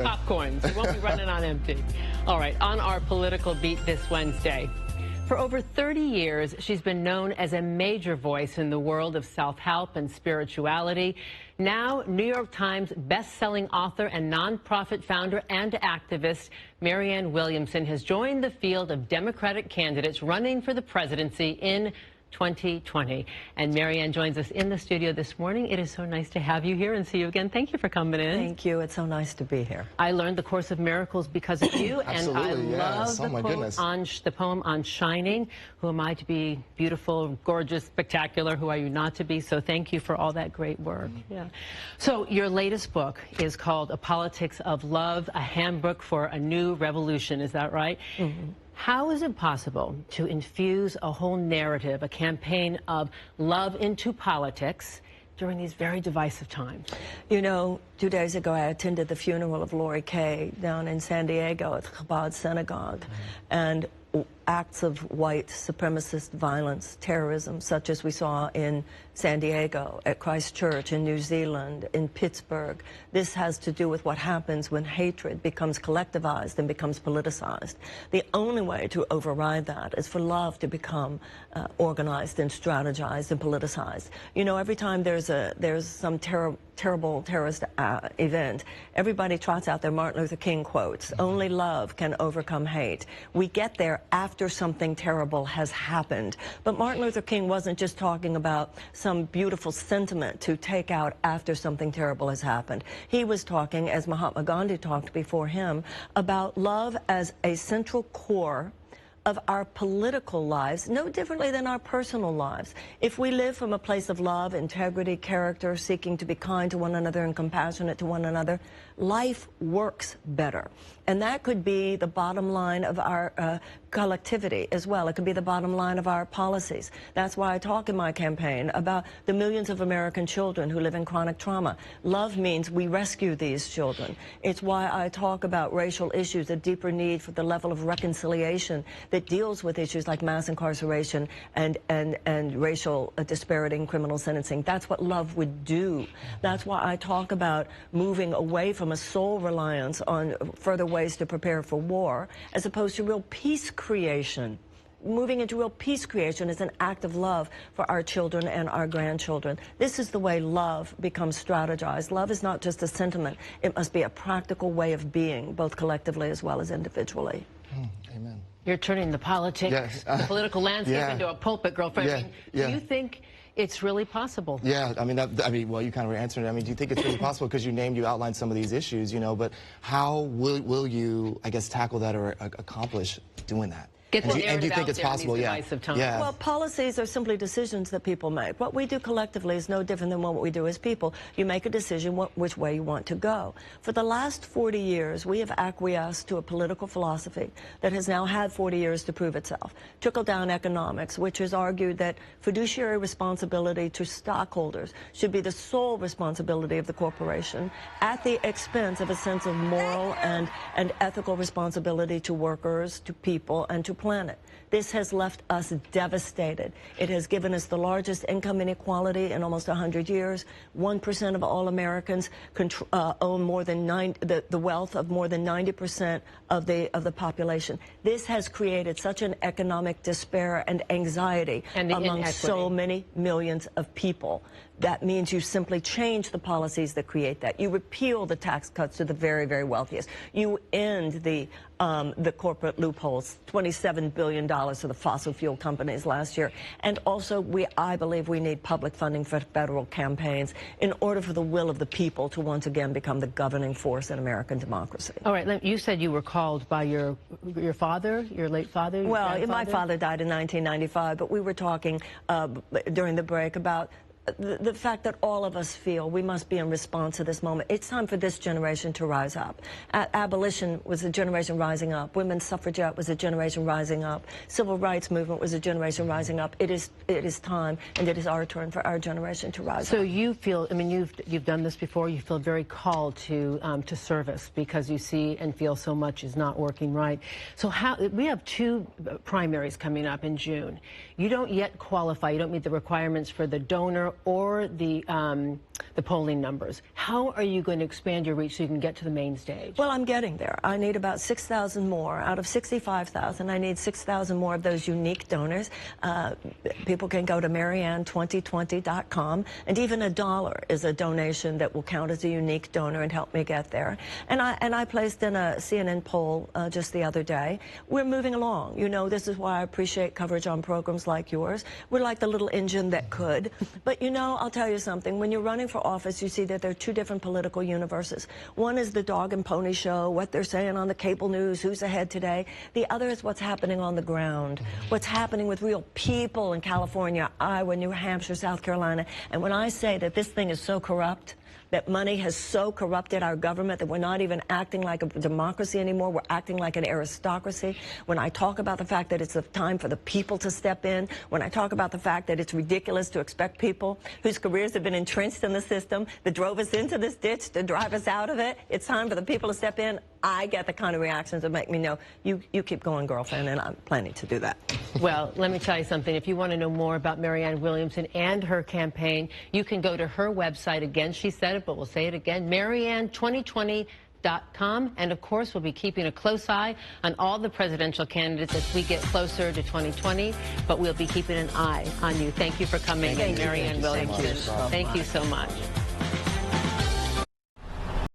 Popcorn, so we won't be running on empty. All right, on our political beat this Wednesday. For over 30 years, she's been known as a major voice in the world of self-help and spirituality. Now, New York Times best-selling author and nonprofit founder and activist Marianne Williamson has joined the field of Democratic candidates running for the presidency in 2020. And Marianne joins us in the studio this morning. It is so nice to have you here and see you again. Thank you for coming in. Thank you. It's so nice to be here. I learned The Course of Miracles because of you, and I love the poem on Shining. Who am I to be beautiful, gorgeous, spectacular? Who are you not to be? So thank you for all that great work. Yeah. So your latest book is called A Politics of Love, a handbook for a new revolution. Is that right? Mm-hmm. How is it possible to infuse a whole narrative, a campaign of love into politics during these very divisive times? You know, 2 days ago I attended the funeral of Lori Kay down in San Diego at the Chabad Synagogue. And acts of white supremacist violence, terrorism, such as we saw in San Diego, at Christchurch, in New Zealand, in Pittsburgh. This has to do with what happens when hatred becomes collectivized and becomes politicized. The only way to override that is for love to become organized and strategized and politicized. You know, every time there's some terrible terrorist event, everybody trots out their Martin Luther King quotes. Only love can overcome hate. We get there after something terrible has happened. But Martin Luther King wasn't just talking about some beautiful sentiment to take out after something terrible has happened. He was talking, as Mahatma Gandhi talked before him, about love as a central core of our political lives, no differently than our personal lives. If we live from a place of love, integrity, character, seeking to be kind to one another and compassionate to one another, life works better. And that could be the bottom line of our collectivity as well. It could be the bottom line of our policies. That's why I talk in my campaign about the millions of American children who live in chronic trauma. Love means we rescue these children. It's why I talk about racial issues, a deeper need for the level of reconciliation that deals with issues like mass incarceration and racial disparity in criminal sentencing. That's what love would do. That's why I talk about moving away from a sole reliance on further ways to prepare for war, as opposed to real peace creation. Moving into real peace creation is an act of love for our children and our grandchildren. This is the way love becomes strategized. Love is not just a sentiment. It must be a practical way of being, both collectively as well as individually. Amen. You're turning the politics, the political landscape into a pulpit, girlfriend. Do you think it's really possible? Yeah, I mean, well, you kind of were answering it. I mean, do you think it's really possible? Because you outlined some of these issues, you know, but how will you, I guess, tackle that or accomplish doing that? And do you think it's possible? Well, policies are simply decisions that people make. What we do collectively is no different than what we do as people. You make a decision which way you want to go. For the last 40 years, we have acquiesced to a political philosophy that has now had 40 years to prove itself. Trickle-down economics, which has argued that fiduciary responsibility to stockholders should be the sole responsibility of the corporation at the expense of a sense of moral and ethical responsibility to workers, to people, and to planet. This has left us devastated. It has given us the largest income inequality in almost 100 years. 1% of all Americans own more than the wealth of more than 90% of the population. This has created such an economic despair and anxiety among so many millions of people. That means you simply change the policies that create that. You repeal the tax cuts to the very, very wealthiest. You end the corporate loopholes, $27 billion for the fossil fuel companies last year. And also, I believe we need public funding for federal campaigns in order for the will of the people to once again become the governing force in American democracy. All right, you said you were called by your father, your late father? Well, my father died in 1995, but we were talking during the break about the fact that all of us feel we must be in response to this moment. It's time for this generation to rise up. Abolition was a generation rising up. Women's suffragette was a generation rising up. Civil rights movement was a generation rising up. It is time, and it is our turn for our generation to rise up. So you feel, I mean, you've done this before. You feel very called to service because you see and feel so much is not working right. So we have two primaries coming up in June. You don't yet qualify. You don't meet the requirements for the donor or the polling numbers. How are you going to expand your reach so you can get to the main stage? Well, I'm getting there. I need about 6,000 more. Out of 65,000, I need 6,000 more of those unique donors. People can go to Marianne2020.com, and even $1 is a donation that will count as a unique donor and help me get there. And I placed in a CNN poll just the other day. We're moving along. You know, this is why I appreciate coverage on programs like yours. We're like the little engine that could. But, you know, I'll tell you something. When you're running for office, you see that there are two different political universes. One is the dog and pony show, what they're saying on the cable news, who's ahead today. The other is what's happening on the ground, what's happening with real people in California, Iowa, New Hampshire, South Carolina. And when I say that this thing is so corrupt, that money has so corrupted our government that we're not even acting like a democracy anymore. We're acting like an aristocracy. When I talk about the fact that it's a time for the people to step in, when I talk about the fact that it's ridiculous to expect people whose careers have been entrenched in the system, that drove us into this ditch, to drive us out of it, it's time for the people to step in. I get the kind of reactions that make me know, you keep going, girlfriend, and I'm planning to do that. Well, let me tell you something. If you want to know more about Marianne Williamson and her campaign, you can go to her website. Again, she said it, but we'll say it again, Marianne2020.com. And, of course, we'll be keeping a close eye on all the presidential candidates as we get closer to 2020. But we'll be keeping an eye on you. Thank you for coming, Marianne Williamson. Thank you so much.